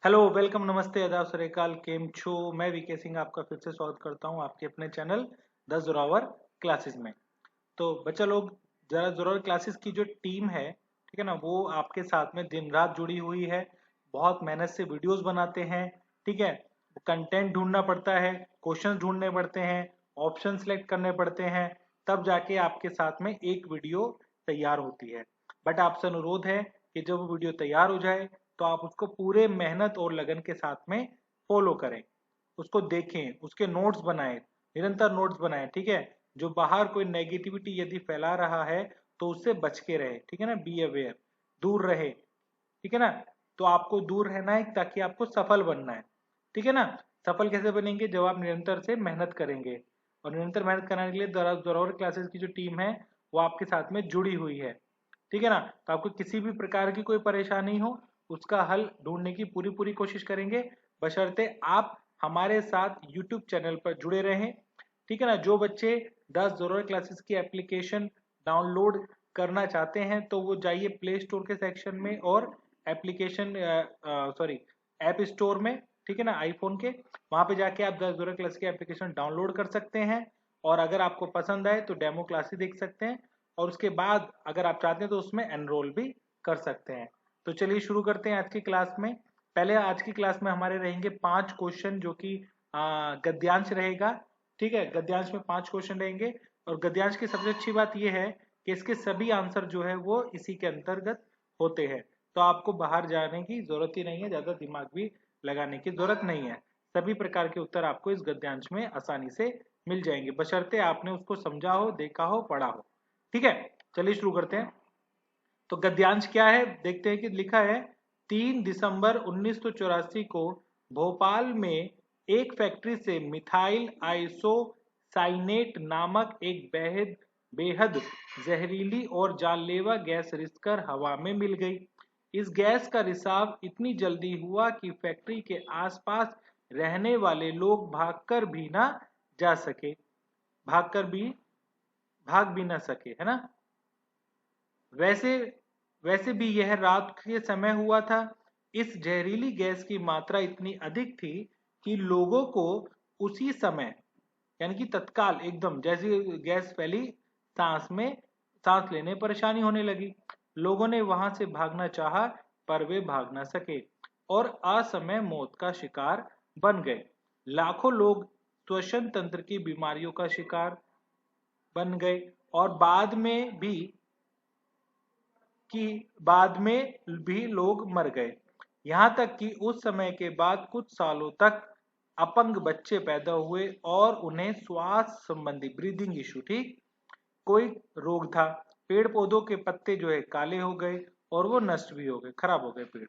Hello welcome नमस्ते आदाब सत श्री अकाल केम छो। मैं वीके सिंह आपका फिर से स्वागत करता हूं आपके अपने चैनल द जोरावर क्लासेस में। तो बच्चा लोग, जरा जोरावर क्लासेस की जो टीम है, ठीक है ना, वो आपके साथ में दिन रात जुड़ी हुई है। बहुत मेहनत से वीडियोस बनाते हैं, ठीक है। कंटेंट ढूंढना पड़ता है, क्वेश्चंस ढूंढने पड़ते हैं, ऑप्शन सेलेक्ट करने पड़ते हैं, तब जाके आपके साथ में एक वीडियो तैयार होती है। बट आपसे अनुरोध है कि जब वो वीडियो तैयार हो जाए तो आप उसको पूरे मेहनत और लगन के साथ में फॉलो करें, उसको देखें, उसके नोट्स बनाएं, निरंतर नोट्स बनाएं, ठीक है। जो बाहर कोई नेगेटिविटी यदि फैला रहा है तो उससे बच के रहे, ठीक है ना, बी अवेयर, दूर रहे, ठीक है ना। तो आपको दूर रहना है ताकि आपको सफल बनना है, ठीक है ना। सफल कैसे बनेंगे? जब आप निरंतर से मेहनत करेंगे, और निरंतर मेहनत कराने के लिए जोरावर क्लासेस की जो टीम है वो आपके साथ में जुड़ी हुई है, ठीक है ना। तो आपको किसी भी प्रकार की कोई परेशानी हो, उसका हल ढूंढने की पूरी पूरी कोशिश करेंगे, बशर्ते आप हमारे साथ यूट्यूब चैनल पर जुड़े रहें, ठीक है ना। जो बच्चे 10 जोरावर क्लासेस की एप्लीकेशन डाउनलोड करना चाहते हैं तो वो जाइए प्ले स्टोर के सेक्शन में और एप्लीकेशन सॉरी ऐप स्टोर में, ठीक है ना, आईफोन के, वहां पे जाके आप 10 जोरावर क्लास की एप्लीकेशन डाउनलोड कर सकते हैं। और अगर आपको पसंद आए तो डेमो क्लासेस देख सकते हैं, और उसके बाद अगर आप चाहते हैं तो उसमें एनरोल भी कर सकते हैं। तो चलिए शुरू करते हैं आज की क्लास में। पहले आज की क्लास में हमारे रहेंगे 5 क्वेश्चन, जो कि गद्यांश रहेगा, ठीक है। गद्यांश में 5 क्वेश्चन रहेंगे, और गद्यांश की सबसे अच्छी बात यह है कि इसके सभी आंसर जो है वो इसी के अंतर्गत होते हैं। तो आपको बाहर जाने की जरूरत ही नहीं है, ज्यादा दिमाग भी लगाने की जरूरत नहीं है। सभी प्रकार के उत्तर आपको इस गद्यांश में आसानी से मिल जाएंगे, बशर्ते आपने उसको समझा हो, देखा हो, पढ़ा हो, ठीक है। चलिए शुरू करते हैं। तो गद्यांश क्या है देखते हैं कि लिखा है, 3 दिसंबर 1984 को भोपाल में एक फैक्ट्री से मिथाइल आइसोसाइनेट नामक एक बेहद बेहद जहरीली और जानलेवा गैस रिसकर हवा में मिल गई। इस गैस का रिसाव इतनी जल्दी हुआ कि फैक्ट्री के आसपास रहने वाले लोग भागकर भी भाग भी ना सके, है ना। वैसे वैसे भी यह रात के समय हुआ था। इस जहरीली गैस की मात्रा इतनी अधिक थी कि लोगों को उसी समय, यानी कि तत्काल एकदम जैसे गैस फैली, सांस में सांस लेने परेशानी होने लगी। लोगों ने वहां से भागना चाहा पर वे भाग ना सके और असमय मौत का शिकार बन गए। लाखों लोग श्वसन तंत्र की बीमारियों का शिकार बन गए, और बाद में भी लोग मर गए। यहां तक कि उस समय के बाद कुछ सालों तक अपंग बच्चे पैदा हुए और उन्हें श्वास संबंधी ब्रीदिंग इशू, ठीक, कोई रोग था। पेड़ पौधों के पत्ते जो है काले हो गए और वो नष्ट भी हो गए, खराब हो गए पेड़।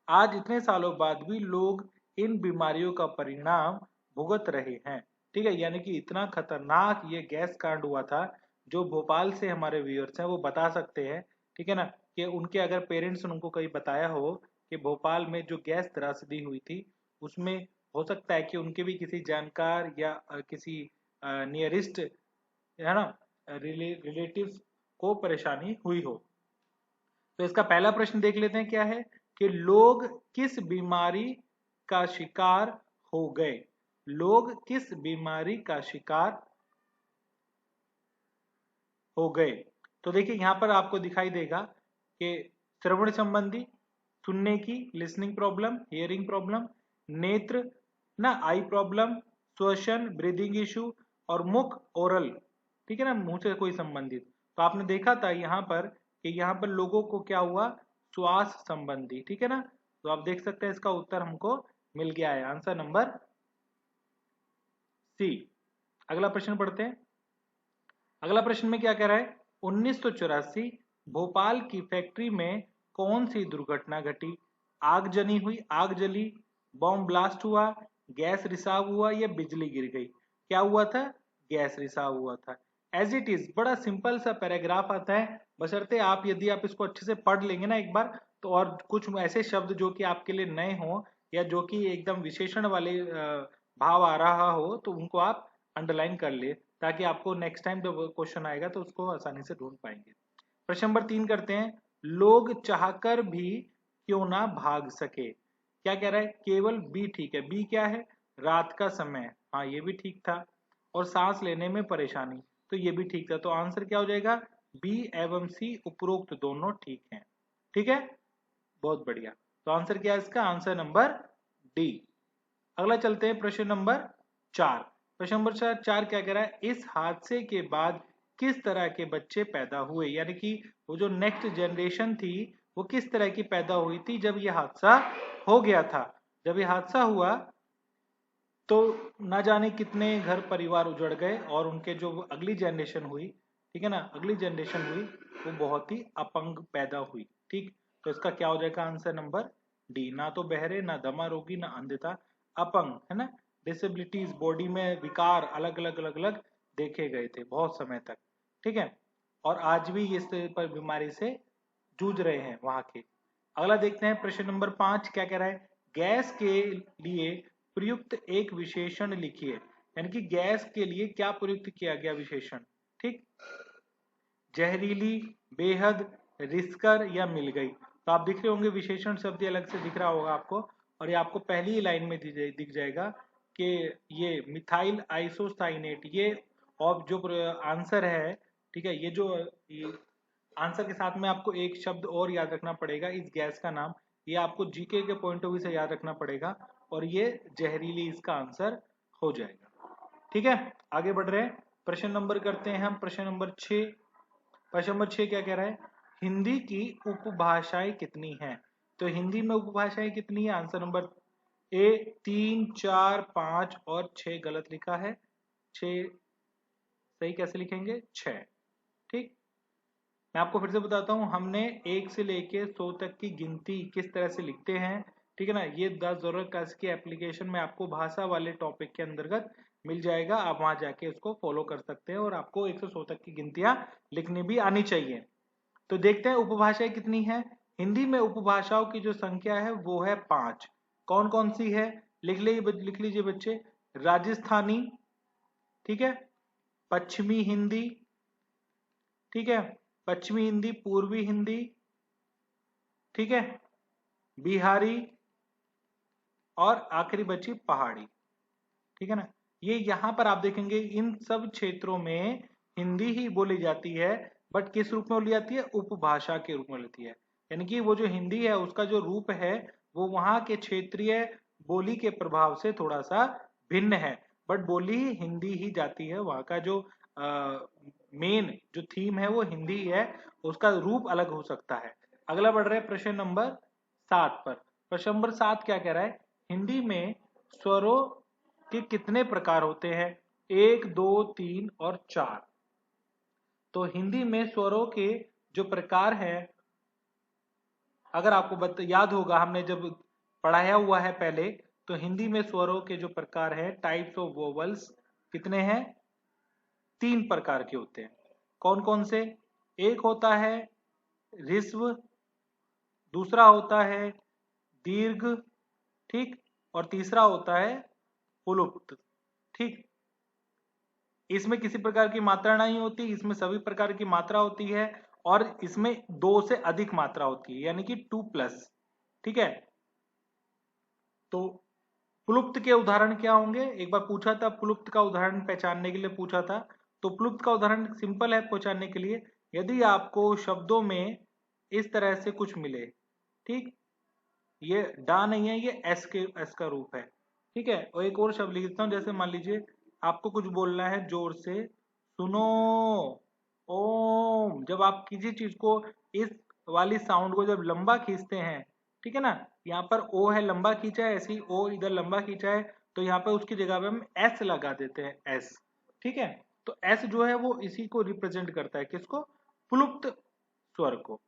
आज इतने सालों बाद भी लोग इन बीमारियों का परिणाम भुगत रहे हैं, ठीक है। यानी कि इतना खतरनाक ये गैस कांड हुआ था। जो भोपाल से हमारे व्यूअर्स हैं वो बता सकते हैं, ठीक है ना, कि उनके अगर पेरेंट्स ने उनको कहीं बताया हो कि भोपाल में जो गैस त्रासदी हुई थी, उसमें हो सकता है कि उनके भी किसी जानकार या किसी नियरेस्ट, है ना, रिलेटिव्स को परेशानी हुई हो। तो इसका पहला प्रश्न देख लेते हैं क्या है, कि लोग किस बीमारी का शिकार हो गए। लोग किस बीमारी का शिकार हो गए। तो देखिए यहां पर आपको दिखाई देगा कि श्रवण संबंधी, सुनने की, लिसनिंग प्रॉब्लम, हियरिंग प्रॉब्लम, नेत्र ना, आई प्रॉब्लम, श्वसन ब्रीदिंग इशू, और मुख ओरल, ठीक है ना, मुंह से कोई संबंधित। तो आपने देखा था यहाँ पर कि यहाँ पर लोगों को क्या हुआ, श्वास संबंधी, ठीक है ना। तो आप देख सकते हैं इसका उत्तर हमको मिल गया है, आंसर नंबर सी। अगला प्रश्न पढ़ते हैं। अगला प्रश्न में क्या कह रहा है, 1984 भोपाल की फैक्ट्री में कौन सी दुर्घटना घटी। आग जनी हुई, आग जली, बॉम्ब ब्लास्ट हुआ, गैस रिसाव हुआ, या बिजली गिर गई। क्या हुआ था? गैस रिसाव हुआ था। एज इट इज बड़ा सिंपल सा पैराग्राफ आता है, बशर्ते आप यदि आप इसको अच्छे से पढ़ लेंगे ना एक बार तो, और कुछ ऐसे शब्द जो कि आपके लिए नए हो या जो कि एकदम विशेषण वाले भाव आ रहा हो तो उनको आप अंडरलाइन कर ले, ताकि आपको नेक्स्ट टाइम जब क्वेश्चन आएगा तो उसको आसानी से ढूंढ पाएंगे। प्रश्न नंबर 3 करते हैं, लोग चाहकर भी क्यों ना भाग सके। क्या कह रहा है, केवल बी ठीक है। बी क्या है, रात का समय, हाँ ये भी ठीक था। और सांस लेने में परेशानी, तो ये भी ठीक था। तो आंसर क्या हो जाएगा, बी एवं सी उपरोक्त दोनों ठीक हैं। ठीक है, बहुत बढ़िया। तो आंसर क्या है इसका, आंसर नंबर डी। अगला चलते हैं प्रश्न नंबर 4। प्रश्न नंबर 4 क्या कह रहा है, इस हादसे के बाद किस तरह के बच्चे पैदा हुए, यानी कि वो जो नेक्स्ट जनरेशन थी वो किस तरह की पैदा हुई थी जब ये हादसा हो गया था। जब ये हादसा हुआ तो ना जाने कितने घर परिवार उजड़ गए, और उनके जो अगली जनरेशन हुई, ठीक है ना, अगली जनरेशन हुई वो बहुत ही अपंग पैदा हुई। ठीक, तो इसका क्या हो जाएगा, आंसर नंबर डी। ना तो बहरे, ना दमा रोगी, ना अंधता, अपंग, है ना। डिसेबिलिटीज, बॉडी में विकार अलग अलग अलग अलग देखे गए थे बहुत समय तक। ठीक है, और आज भी इस पर बीमारी से जूझ रहे हैं वहां के। अगला देखते हैं प्रश्न नंबर 5 क्या कह रहा है, गैस के लिए प्रयुक्त एक विशेषण लिखिए, यानी कि गैस के लिए क्या प्रयुक्त किया गया विशेषण। ठीक, जहरीली, बेहद, रिस्कर या मिल गई। तो आप दिख रहे होंगे विशेषण शब्द अलग से दिख रहा होगा आपको, और ये आपको पहली ही लाइन में दिख जाएगा कि ये मिथाइल आइसोसाइनेट, ये और जो आंसर है, ठीक है, ये जो आंसर के साथ में आपको एक शब्द और याद रखना पड़ेगा, इस गैस का नाम, ये आपको जीके के पॉइंट ऑफ व्यू से याद रखना पड़ेगा, और ये जहरीली इसका आंसर हो जाएगा। ठीक है, आगे बढ़ रहे हैं, प्रश्न नंबर करते हैं हम प्रश्न नंबर 6। प्रश्न नंबर 6 क्या कह रहा है, हिंदी की उपभाषाएं कितनी हैं। तो हिंदी में उपभाषाएं कितनी है, आंसर नंबर ए 3, 4, 5 और 6 गलत लिखा है। 6 सही कैसे लिखेंगे, 6। ठीक, मैं आपको फिर से बताता हूँ, हमने 1 से लेके 100 तक की गिनती किस तरह से लिखते हैं, ठीक है ना, ये 10 जरूरत क्लास की एप्लीकेशन में आपको भाषा वाले टॉपिक के अंतर्गत मिल जाएगा। आप वहां जाके उसको फॉलो कर सकते हैं, और आपको 1 से 100 तक की गिनतियां लिखनी भी आनी चाहिए। तो देखते हैं उपभाषाएं कितनी है। हिंदी में उपभाषाओं की जो संख्या है वो है 5। कौन कौन सी है, लिख लीजिए बच्चे। राजस्थानी, ठीक है, पश्चिमी हिंदी, ठीक है, पश्चिमी हिंदी, पूर्वी हिंदी, ठीक है, बिहारी, और आखिरी बची पहाड़ी। ठीक है ना, ये यहाँ पर आप देखेंगे इन सब क्षेत्रों में हिंदी ही बोली जाती है, बट किस रूप में बोली जाती है, उपभाषा के रूप में लेती है। यानी कि वो जो हिंदी है उसका जो रूप है वो वहां के क्षेत्रीय बोली के प्रभाव से थोड़ा सा भिन्न है, बट बोली ही हिंदी ही जाती है। वहां का जो मेन जो थीम है वो हिंदी है, उसका रूप अलग हो सकता है। अगला बढ़ रहा है प्रश्न नंबर 7 पर। प्रश्न नंबर 7 क्या कह रहा है, हिंदी में स्वरों के कितने प्रकार होते हैं, 1, 2, 3 और 4। तो हिंदी में स्वरों के जो प्रकार हैं, अगर आपको याद होगा हमने जब पढ़ाया हुआ है पहले, तो हिंदी में स्वरों के जो प्रकार है, टाइप्स ऑफ वोवल्स, कितने हैं, 3 प्रकार के होते हैं। कौन कौन से, एक होता है ऋस्व, दूसरा होता है दीर्घ, ठीक, और तीसरा होता है पुलुप्त। ठीक, इसमें किसी प्रकार की मात्रा नहीं होती, इसमें सभी प्रकार की मात्रा होती है, और इसमें 2 से अधिक मात्रा होती है, यानी कि 2+। ठीक है, तो प्लुप्त के उदाहरण क्या होंगे, एक बार पूछा था प्लुप्त का उदाहरण पहचानने के लिए पूछा था। तो प्लुप्त का उदाहरण सिंपल है पहचानने के लिए, यदि आपको शब्दों में इस तरह से कुछ मिले, ठीक, ये डा नहीं है, ये एस का रूप है, ठीक है। और एक और शब्द लिख देता हूं, जैसे मान लीजिए आपको कुछ बोलना है जोर से, सुनो, ओम। जब आप किसी चीज को इस वाली साउंड को जब लंबा खींचते हैं, ठीक है ना, यहाँ पर ओ है लंबा खींचा है, ऐसे ही ओ इधर लंबा खींचा है, तो यहाँ पर उसकी जगह पे हम एस लगा देते हैं, एस। ठीक है, तो एस जो है वो इसी को रिप्रेजेंट करता है, किसको, प्लुप्त स्वर को।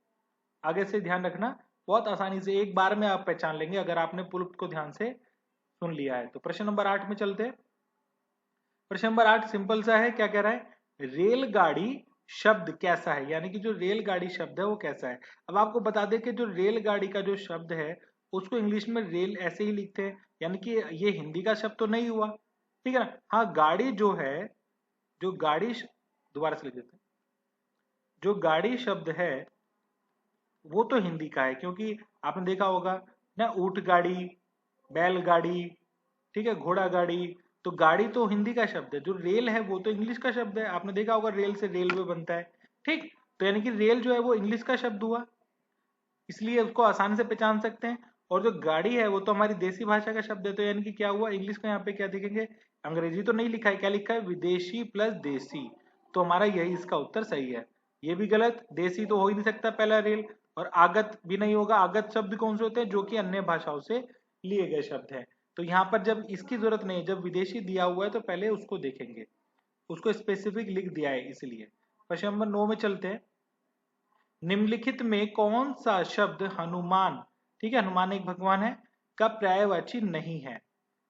आगे से ध्यान रखना, बहुत आसानी से एक बार में आप पहचान लेंगे अगर आपने प्लुप्त को ध्यान से सुन लिया है। तो प्रश्न नंबर 8 में चलते हैं। प्रश्न नंबर 8 सिंपल सा है, क्या कह रहा है, रेलगाड़ी शब्द कैसा है, यानी कि जो रेलगाड़ी शब्द है वो कैसा है। अब आपको बता दें कि जो रेलगाड़ी का जो शब्द है उसको इंग्लिश में रेल ऐसे ही लिखते हैं, यानी कि ये हिंदी का शब्द तो नहीं हुआ, ठीक है ना। हाँ, गाड़ी जो है, जो गाड़ी दोबारा से लिख देते हैं, जो गाड़ी शब्द है वो तो हिंदी का है, क्योंकि आपने देखा होगा ना, ऊंट गाड़ी, बैलगाड़ी, ठीक है, घोड़ा गाड़ी। तो गाड़ी तो हिंदी का शब्द है, जो रेल है वो तो इंग्लिश का शब्द है। आपने देखा होगा रेल से रेलवे बनता है, ठीक। तो यानी कि रेल जो है वो इंग्लिश का शब्द हुआ, इसलिए उसको आसानी से पहचान सकते हैं। और जो गाड़ी है वो तो हमारी देसी भाषा का शब्द है, तो यानी कि क्या हुआ, इंग्लिश का यहाँ पे क्या देखेंगे, अंग्रेजी तो नहीं लिखा है, क्या लिखा है, विदेशी प्लस देसी। तो हमारा यही इसका उत्तर सही है। ये भी गलत, देसी तो हो ही नहीं सकता पहला रेल, और आगत भी नहीं होगा। आगत शब्द कौन से होते हैं, जो कि अन्य भाषाओं से लिए गए शब्द हैं। तो यहाँ पर जब इसकी जरूरत नहीं है, जब विदेशी दिया हुआ है तो पहले उसको देखेंगे, उसको स्पेसिफिक लिख दिया है इसलिए। प्रश्न नंबर 9 में चलते हैं। निम्नलिखित में कौन सा शब्द हनुमान, ठीक है, हनुमान एक भगवान है, का पर्यायवाची नहीं है।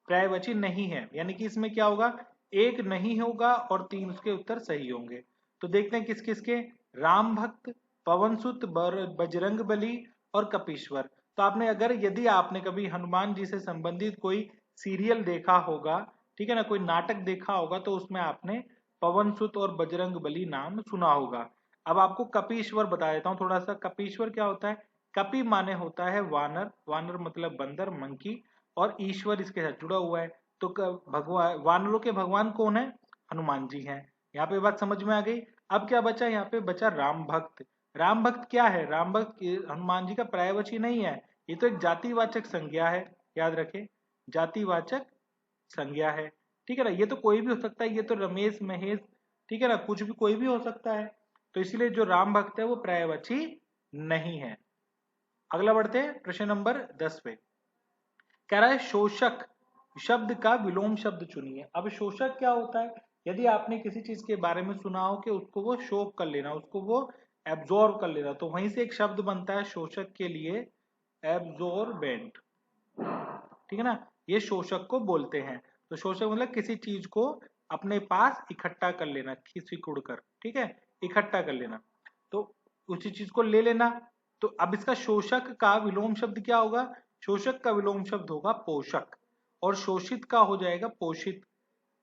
पर्यायवाची नहीं है यानी कि इसमें क्या होगा, एक नहीं होगा और 3 उसके उत्तर सही होंगे। तो देखते हैं किस किस के, राम भक्त, पवन सुत, बजरंग बली और कपीश्वर। तो आपने अगर, यदि आपने कभी हनुमान जी से संबंधित कोई सीरियल देखा होगा, ठीक है ना, कोई नाटक देखा होगा, तो उसमें आपने पवन सुत और बजरंग बली नाम सुना होगा। अब आपको कपीश्वर बता देता हूँ थोड़ा सा। कपीश्वर क्या होता है, कपि माने होता है वानर, वानर मतलब बंदर, मंकी, और ईश्वर इसके साथ जुड़ा हुआ है। तो भगवान, वानरों के भगवान कौन है, हनुमान जी हैं। यहाँ पे बात समझ में आ गई। अब क्या बचा, यहाँ पे बचा राम भक्त। राम भक्त क्या है, राम भक्त हनुमान जी का पर्यायवाची नहीं है, ये तो एक जातिवाचक संज्ञा है, याद रखें, जातिवाचक संज्ञा है, ठीक है ना। ये तो कोई भी हो सकता है, ये तो रमेश महेश, ठीक है ना, कुछ भी कोई भी हो सकता है। तो इसलिए जो राम भक्त है वो पर्यायवाची नहीं है। अगला बढ़ते हैं प्रश्न नंबर 10 पे। कह रहा है शोषक शब्द का विलोम शब्द चुनिए। अब शोषक क्या होता है, यदि आपने किसी चीज के बारे में सुना हो कि उसको वो शोक कर लेना, उसको वो एब्जॉर्ब कर लेना, तो वहीं से एक शब्द बनता है शोषक के लिए, एब्जॉर्बेंट, ठीक है ना। ये शोषक को बोलते हैं। तो शोषक मतलब किसी चीज को अपने पास इकट्ठा कर लेना, सिकुड़ कर, ठीक है, इकट्ठा कर लेना, तो उसी चीज को ले लेना। तो अब इसका शोषक का विलोम शब्द क्या होगा, शोषक का विलोम शब्द होगा पोषक, और शोषित का हो जाएगा पोषित।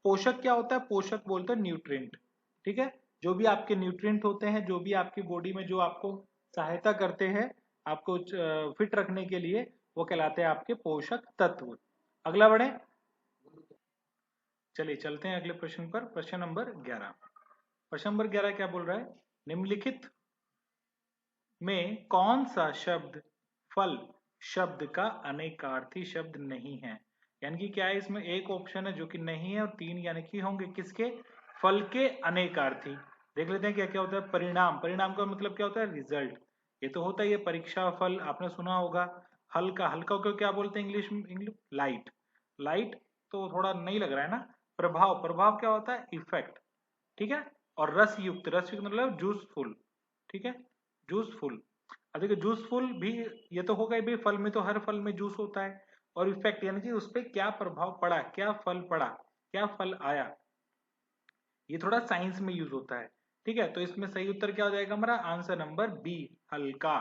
पोषक क्या होता है, पोषक बोलते हैं न्यूट्रिएंट, ठीक है, जो भी आपके न्यूट्रिएंट होते हैं, जो भी आपकी बॉडी में जो आपको सहायता करते हैं आपको फिट रखने के लिए, वो कहलाते हैं आपके पोषक तत्व। अगला बढ़े, चलिए चलते हैं अगले प्रश्न पर। प्रश्न नंबर 11। प्रश्न नंबर 11 क्या बोल रहा है, निम्नलिखित में कौन सा शब्द फल शब्द का अनेकार्थी शब्द नहीं है। यानी कि क्या है, इसमें एक ऑप्शन है जो कि नहीं है, और 3 यानी कि होंगे किसके, फल के अनेकार्थी। देख लेते हैं क्या क्या होता है। परिणाम, परिणाम का मतलब क्या होता है, रिजल्ट, ये तो होता है, ये परीक्षा फल आपने सुना होगा। हल्का, हल्का को क्या बोलते हैं इंग्लिश में, इंग्लिश लाइट, लाइट तो थोड़ा नहीं लग रहा है ना। प्रभाव, प्रभाव क्या होता है, इफेक्ट, ठीक है। और रस युक्त, रस युक्त मतलब जूसफुल, ठीक है, जूसफुल। अब देखिए जूसफुल भी, ये तो होगा ही भाई, फल में तो हर फल में जूस होता है। और इफेक्ट यानी कि उस पर क्या प्रभाव पड़ा, क्या फल पड़ा, क्या फल आया, ये थोड़ा साइंस में यूज होता है, ठीक है। तो इसमें सही उत्तर क्या हो जाएगा हमारा, आंसर नंबर बी, हल्का।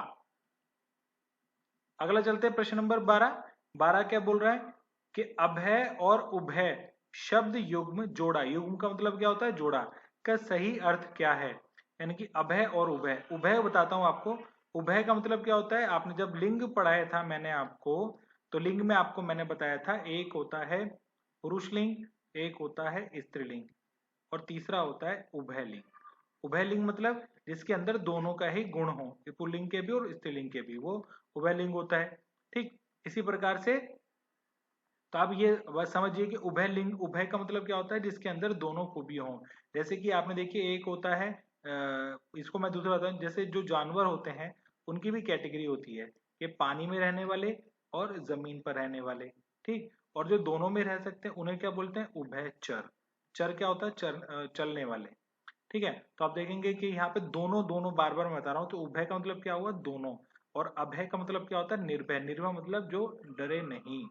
अगला चलते हैं प्रश्न नंबर 12। 12 क्या बोल रहा है कि अभय और उभय शब्द युग्म जोड़ा, युग्म का मतलब क्या होता है, जोड़ा, का सही अर्थ क्या है। यानी कि अभय और उभय, उभय बताता हूं आपको। उभय का मतलब क्या होता है, आपने जब लिंग पढ़ाया था मैंने आपको, तो लिंग में आपको मैंने बताया था, एक होता है पुरुष लिंग, एक होता है स्त्रीलिंग, और तीसरा होता है उभय लिंग। उभयलिंग मतलब जिसके अंदर दोनों का ही गुण हो, पुल्लिंग के भी और स्त्रीलिंग के भी, वो उभयलिंग होता है, ठीक। इसी प्रकार से, तो आप ये बस समझिए कि उभय लिंग, उभय का मतलब क्या होता है, जिसके अंदर दोनों खूबी हों। जैसे कि आपने देखिए एक होता है, इसको मैं दूसरा बताऊं, जैसे जो जानवर होते हैं उनकी भी कैटेगरी होती है, कि पानी में रहने वाले और जमीन पर रहने वाले, ठीक। और जो दोनों में रह सकते हैं उन्हें क्या बोलते हैं, उभयचर। चर क्या होता है, चलने वाले, ठीक है। तो आप देखेंगे कि यहाँ पे दोनों, दोनों बार बार मैं बता रहा हूँ, तो उभय का मतलब क्या हुआ, दोनों। और अभय का मतलब क्या होता है, निर्भय, निर्भय मतलब जो डरे नहीं।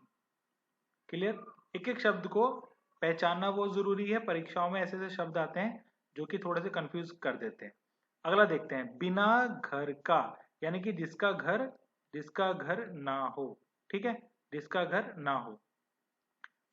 क्लियर, एक एक शब्द को पहचानना बहुत जरूरी है, परीक्षाओं में ऐसे ऐसे शब्द आते हैं जो कि थोड़े से कंफ्यूज कर देते हैं। अगला देखते हैं, बिना घर का, यानी कि जिसका घर ना हो, ठीक है, जिसका घर ना हो।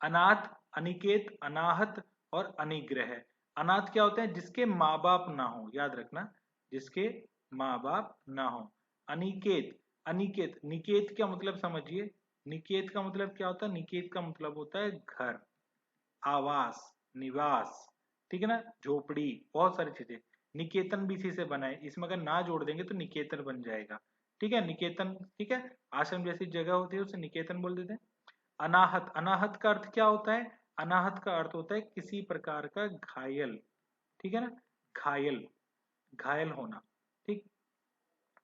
अनाथ, अनिकेत, अनाहत और अनिग्रह। अनाथ क्या होते हैं, जिसके माँ बाप ना हो, याद रखना, जिसके माँ बाप ना हो। अनिकेत, अनिकेत, निकेत क्या मतलब समझिए, निकेत का मतलब क्या होता है? निकेत का मतलब होता है घर, आवास, निवास, ठीक है ना, झोपड़ी, बहुत सारी चीजें। निकेतन भी इसी से बना है, इसमें अगर ना जोड़ देंगे तो निकेतन बन जाएगा। ठीक है, निकेतन, ठीक है, आश्रम जैसी जगह होती है उसे निकेतन बोल देते हैं। अनाहत, अनाहत का अर्थ क्या होता है? अनाहत का अर्थ होता है किसी प्रकार का घायल, ठीक है ना, घायल, घायल होना, ठीक।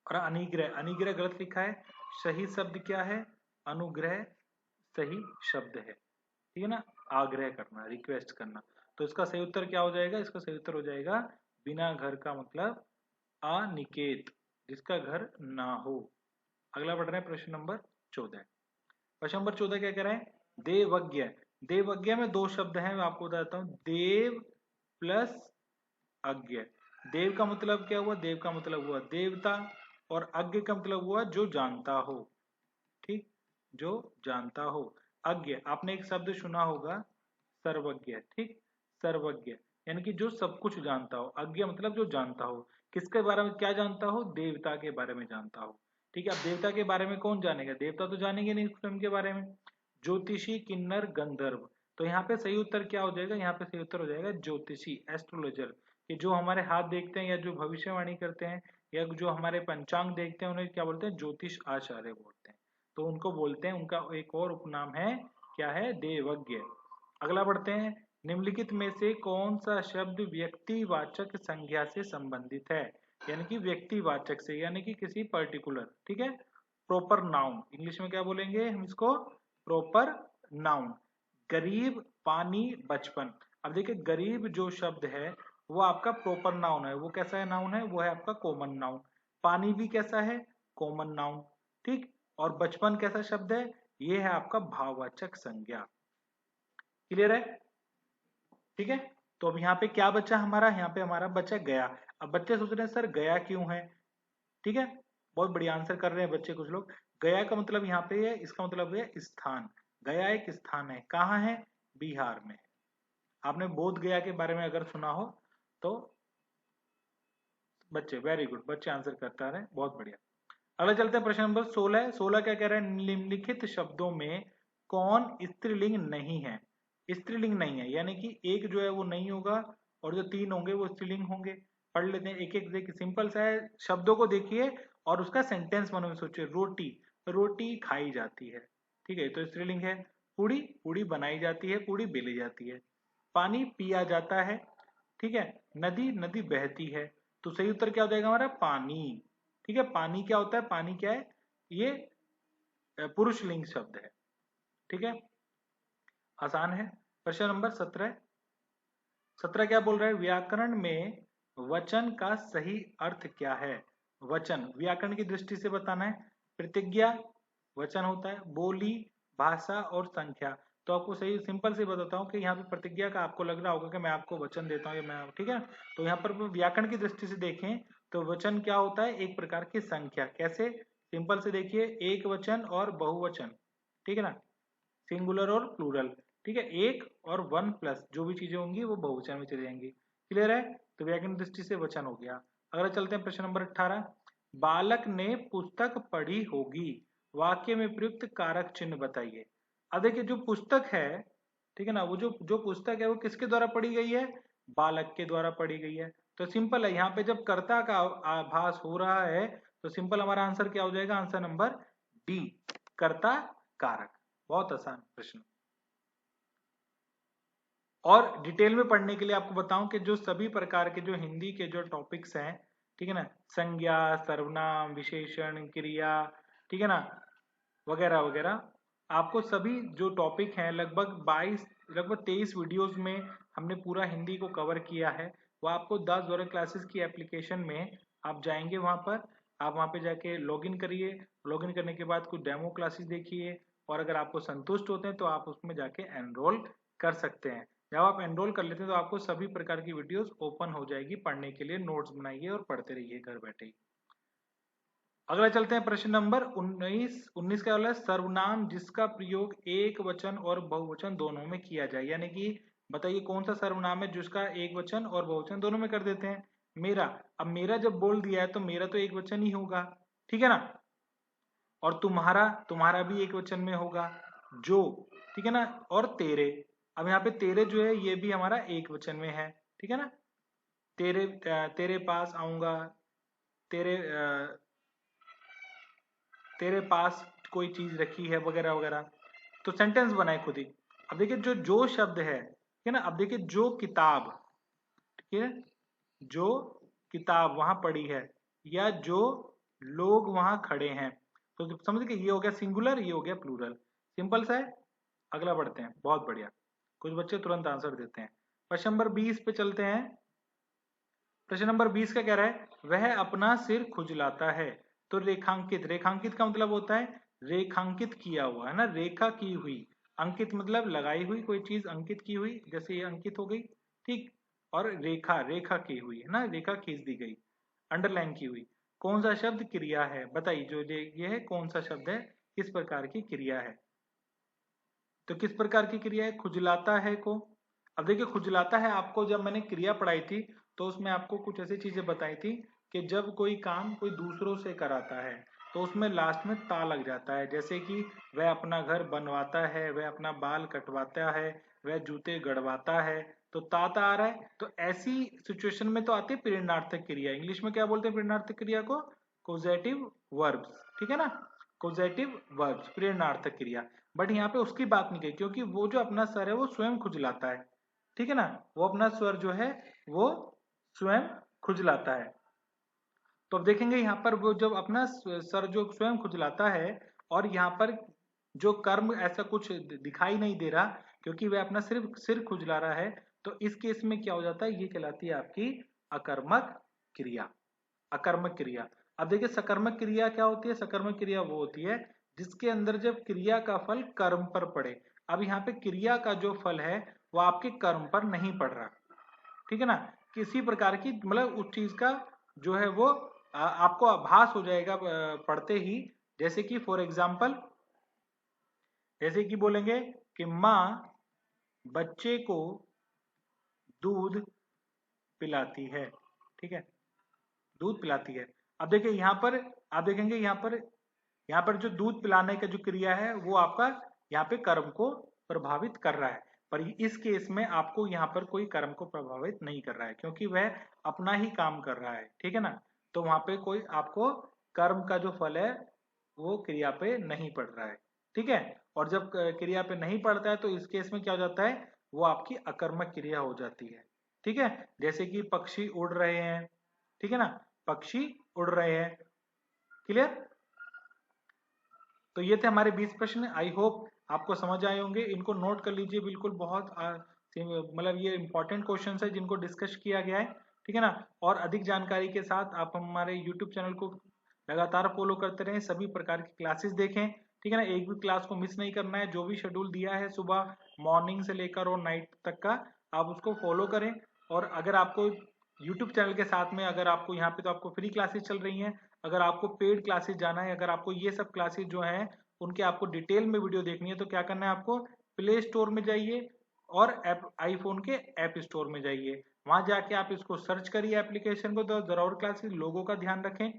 और अनिग्रह, अनिग्रह गलत लिखा है, सही शब्द क्या है? अनुग्रह सही शब्द है, ठीक है ना, आग्रह करना, रिक्वेस्ट करना। तो इसका सही उत्तर क्या हो जाएगा? इसका सही उत्तर हो जाएगा बिना घर का मतलब अनिकेत, जिसका घर ना हो। अगला बढ़ रहे हैं प्रश्न नंबर 14। प्रश्न नंबर 14 क्या कह रहे हैं? देवज्ञ। देवज्ञ में दो शब्द हैं, मैं आपको बताता हूं, देव प्लस अज्ञ। देव का मतलब क्या हुआ? देव का मतलब हुआ देवता, और अज्ञ का मतलब हुआ जो जानता हो, ठीक, जो जानता हो। अज्ञ, आपने एक शब्द सुना होगा, सर्वज्ञ, ठीक, सर्वज्ञ यानी कि जो सब कुछ जानता हो। अज्ञ मतलब जो जानता हो, किसके बारे में क्या जानता हो? देवता के बारे में जानता हो, ठीक है। अब देवता के बारे में कौन जानेगा? देवता तो जानेंगे नहीं स्वयं के बारे में। ज्योतिषी, किन्नर, गंधर्व। तो यहाँ पे सही उत्तर क्या हो जाएगा? यहाँ पे सही उत्तर हो जाएगा ज्योतिषी, एस्ट्रोलॉजर। कि जो हमारे हाथ देखते हैं या जो भविष्यवाणी करते हैं या जो हमारे पंचांग देखते हैं, उन्हें क्या बोलते हैं? ज्योतिष आचार्य बोलते हैं। तो उनको बोलते हैं, उनका एक और उपनाम है, क्या है? देवज्ञ। अगला बढ़ते हैं। निम्नलिखित में से कौन सा शब्द व्यक्तिवाचक संज्ञा से संबंधित है? यानी कि व्यक्तिवाचक से, यानी कि किसी पर्टिकुलर, ठीक है, प्रॉपर नाउन। इंग्लिश में क्या बोलेंगे हम इसको? Proper noun. गरीब, पानी, बचपन। अब देखिए, गरीब जो शब्द है वो आपका प्रॉपर नाउन है। वो कैसा है नाउन है? वो है आपका कॉमन नाउन। पानी भी कैसा है? कॉमन नाउन, ठीक। और बचपन कैसा शब्द है? ये है आपका भाववाचक संज्ञा। क्लियर है? ठीक है। तो अब यहाँ पे क्या बचा हमारा? यहाँ पे हमारा बचा गया। अब बच्चे सोच रहे हैं सर गया क्यों है? ठीक है, बहुत बढ़िया आंसर कर रहे हैं बच्चे कुछ लोग। गया का मतलब यहाँ पे है, इसका मतलब है स्थान। गया एक स्थान है, कहाँ है? बिहार में। आपने बोध गया के बारे में अगर सुना हो तो बच्चे वेरी गुड, बच्चे आंसर करता रहे, बहुत बढ़िया। अगला चलते हैं प्रश्न नंबर 16। 16 क्या कह रहे हैं? निम्नलिखित शब्दों में कौन स्त्रीलिंग नहीं है? स्त्रीलिंग नहीं है यानी कि एक जो है वो नहीं होगा, और जो तीन होंगे वो स्त्रीलिंग होंगे। पढ़ लेते हैं एक एक। देखिए सिंपल सा है, शब्दों को देखिए और उसका सेंटेंस बनो में सोचिए। रोटी, रोटी खाई जाती है, ठीक है, तो स्त्रीलिंग है। पूड़ी, पूड़ी बनाई जाती है, पूड़ी बेली जाती है। पानी पिया जाता है, ठीक है। नदी, नदी बहती है। तो सही उत्तर क्या हो जाएगा हमारा? पानी, ठीक है। पानी क्या होता है? पानी क्या है? ये पुरुष लिंग शब्द है, ठीक है, आसान है। प्रश्न नंबर 17। 17 क्या बोल रहा है? व्याकरण में वचन का सही अर्थ क्या है? वचन व्याकरण की दृष्टि से बताना है। प्रतिज्ञा वचन होता है, बोली, भाषा और संख्या। तो आपको सही सिंपल से बताता हूँ कि यहाँ पे प्रतिज्ञा का आपको लग रहा होगा कि मैं आपको वचन देता हूँ या मैं, ठीक है। तो यहाँ पर व्याकरण की दृष्टि से देखें तो वचन क्या होता है? एक प्रकार की संख्या। कैसे? सिंपल से देखिए, एक वचन और बहुवचन, ठीक है ना, सिंगुलर और प्लूरल, ठीक है। एक और वन प्लस जो भी चीजें होंगी वो बहुवचन में चली जाएंगी। क्लियर है? तो व्याकरण दृष्टि से वचन हो गया। अगला चलते हैं प्रश्न नंबर 18। बालक ने पुस्तक पढ़ी होगी, वाक्य में प्रयुक्त कारक चिन्ह बताइए। अब देखिए जो पुस्तक है, ठीक है ना, वो जो जो पुस्तक है वो किसके द्वारा पढ़ी गई है? बालक के द्वारा पढ़ी गई है। तो सिंपल है, यहाँ पे जब कर्ता का आभास हो रहा है तो सिंपल हमारा आंसर क्या हो जाएगा? आंसर नंबर डी, कर्ता कारक। बहुत आसान प्रश्न। और डिटेल में पढ़ने के लिए आपको बताऊं कि जो सभी प्रकार के जो हिंदी के जो टॉपिक्स हैं, ठीक है ना, संज्ञा, सर्वनाम, विशेषण, क्रिया, ठीक है ना, वगैरह वगैरह, आपको सभी जो टॉपिक हैं लगभग 23 वीडियोस में हमने पूरा हिंदी को कवर किया है। वो आपको 10 वॉरल क्लासेस की एप्लीकेशन में आप जाएंगे, वहां पर आप वहां पे जाके लॉगिन करिए। लॉगिन करने के बाद कुछ डेमो क्लासेस देखिए, और अगर आपको संतुष्ट होते हैं तो आप उसमें जाके एनरोल कर सकते हैं। जब आप एनरोल कर लेते हैं तो आपको सभी प्रकार की वीडियोस ओपन हो जाएगी पढ़ने के लिए। नोट्स बनाइए और पढ़ते रहिए घर बैठे ही। अगला चलते हैं प्रश्न नंबर 19। 19 का वाला सर्वनाम जिसका प्रयोग एक वचन और बहुवचन दोनों में किया जाए, यानी कि बताइए कौन सा सर्वनाम है जिसका एक वचन और बहुवचन दोनों में कर देते हैं? मेरा। अब मेरा जब बोल दिया है तो मेरा तो एक वचन ही होगा, ठीक है ना। और तुम्हारा, तुम्हारा भी एक वचन में होगा, जो, ठीक है ना, और तेरे। अब यहाँ पे तेरे जो है ये भी हमारा एक वचन में है, ठीक है ना। तेरे पास आऊंगा, तेरे तेरे पास कोई चीज रखी है, वगैरह वगैरह। तो सेंटेंस बनाए खुद ही। अब देखिए जो शब्द है, ठीक है ना। अब देखिए जो किताब, ठीक है, जो किताब वहां पड़ी है, या जो लोग वहां खड़े हैं, तो समझ गए, ये हो गया सिंगुलर, ये हो गया प्लूरल। सिंपल सा है। अगला बढ़ते हैं, बहुत बढ़िया, कुछ बच्चे तुरंत आंसर देते हैं। प्रश्न नंबर 20 पे चलते हैं। प्रश्न नंबर 20 का कह रहा है, वह अपना सिर खुजलाता है। तो रेखांकित, रेखांकित का मतलब होता है रेखांकित किया हुआ, है ना, रेखा की हुई। अंकित मतलब लगाई हुई कोई चीज, अंकित की हुई, जैसे ये अंकित हो गई, ठीक। और रेखा, रेखा की हुई, है ना, रेखा खींच दी गई, अंडरलाइन की हुई। कौन सा शब्द क्रिया है, बताइए, जो ये है कौन सा शब्द है, किस प्रकार की क्रिया है। तो किस प्रकार की क्रिया है, खुजलाता है को। अब देखिए खुजलाता है, आपको जब मैंने क्रिया पढ़ाई थी तो उसमें आपको कुछ ऐसी चीजें बताई थी कि जब कोई काम कोई दूसरों से कराता है तो उसमें लास्ट में ता लग जाता है। जैसे कि वह अपना घर बनवाता है, वह अपना बाल कटवाता है, वह जूते गड़वाता है, तो ता आ रहा है। तो ऐसी सिचुएशन में तो आती है प्रेरणार्थक क्रिया। इंग्लिश में क्या बोलते हैं प्रेरणार्थक क्रिया को, कोजेटिव वर्ब्स, ठीक है ना, कोजेटिव वर्ब्स, प्रेरणार्थक क्रिया। बट यहाँ पे उसकी बात नहीं कही, क्योंकि वो जो अपना सर है वो स्वयं खुजलाता है, ठीक है ना, वो अपना स्वर जो है वो स्वयं खुजलाता है। तो अब देखेंगे यहाँ पर वो जब अपना सर जो स्वयं खुजलाता है, और यहाँ पर जो कर्म ऐसा कुछ दिखाई नहीं दे रहा, क्योंकि वह अपना सिर्फ सिर खुजला रहा है, तो इस केस में क्या हो जाता है, ये कहलाती है आपकी अकर्मक क्रिया। अकर्मक क्रिया। अब देखिए सकर्मक क्रिया क्या होती है, सकर्मक क्रिया वो होती है जिसके अंदर जब क्रिया का फल कर्म पर पड़े। अब यहाँ पे क्रिया का जो फल है वो आपके कर्म पर नहीं पड़ रहा, ठीक है ना। किसी प्रकार की मतलब उस चीज का जो है वो आपको आभास हो जाएगा पढ़ते ही। जैसे कि फॉर एग्जाम्पल, जैसे कि बोलेंगे कि माँ बच्चे को दूध पिलाती है, ठीक है, दूध पिलाती है। अब देखिए यहाँ पर, आप देखेंगे यहाँ पर जो दूध पिलाने का जो क्रिया है वो आपका यहाँ पे कर्म को प्रभावित कर रहा है। पर इस केस में आपको यहाँ पर कोई कर्म को प्रभावित नहीं कर रहा है, क्योंकि वह अपना ही काम कर रहा है, ठीक है ना। तो वहां पे कोई आपको कर्म का जो फल है वो क्रिया पे नहीं पड़ रहा है, ठीक है। और जब क्रिया पे नहीं पड़ता है तो इस केस में क्या हो जाता है, वो आपकी अकर्मक क्रिया हो जाती है, ठीक है। जैसे कि पक्षी उड़ रहे हैं, ठीक है ना, पक्षी उड़ रहे हैं, क्लियर। तो ये थे हमारे 20 प्रश्न। आई होप आपको समझ आए होंगे, इनको नोट कर लीजिए बिल्कुल। बहुत मतलब ये इंपॉर्टेंट क्वेश्चंस है जिनको डिस्कस किया गया है, ठीक है ना। और अधिक जानकारी के साथ आप हमारे यूट्यूब चैनल को लगातार फॉलो करते रहें, सभी प्रकार की क्लासेस देखें, ठीक है ना। एक भी क्लास को मिस नहीं करना है। जो भी शेड्यूल दिया है सुबह मॉर्निंग से लेकर और नाइट तक का, आप उसको फॉलो करें। और अगर आपको यूट्यूब चैनल के साथ में, अगर आपको यहाँ पे तो आपको फ्री क्लासेस चल रही हैं, अगर आपको पेड क्लासेस जाना है, अगर आपको ये सब क्लासेस जो हैं उनके आपको डिटेल में वीडियो देखनी है, तो क्या करना है आपको, प्ले स्टोर में जाइए और ऐप आईफोन के ऐप स्टोर में जाइए। वहां जाके आप इसको सर्च करिए एप्लीकेशन को, तो जरूर क्लासेस लोगों का ध्यान रखें।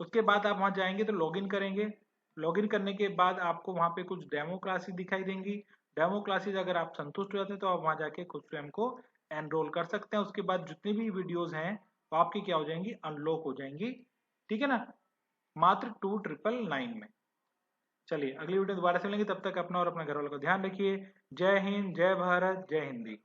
उसके बाद आप वहां जाएंगे तो लॉगिन करेंगे। लॉगिन करने के बाद आपको वहां पे कुछ डेमो क्लासेस दिखाई देंगी। डेमो क्लासेस अगर आप संतुष्ट हो जाते हैं तो आप वहां जाके खुद स्वयं को एनरोल कर सकते हैं। उसके बाद जितनी भी वीडियोस हैं वो आपकी क्या हो जाएंगी, अनलॉक हो जाएंगी, ठीक है ना, मात्र 2999 में। चलिए अगली वीडियो दोबारा से मिलेंगे, तब तक अपना और अपने घर वालों का ध्यान रखिए। जय हिंद, जय भारत, जय हिंदी।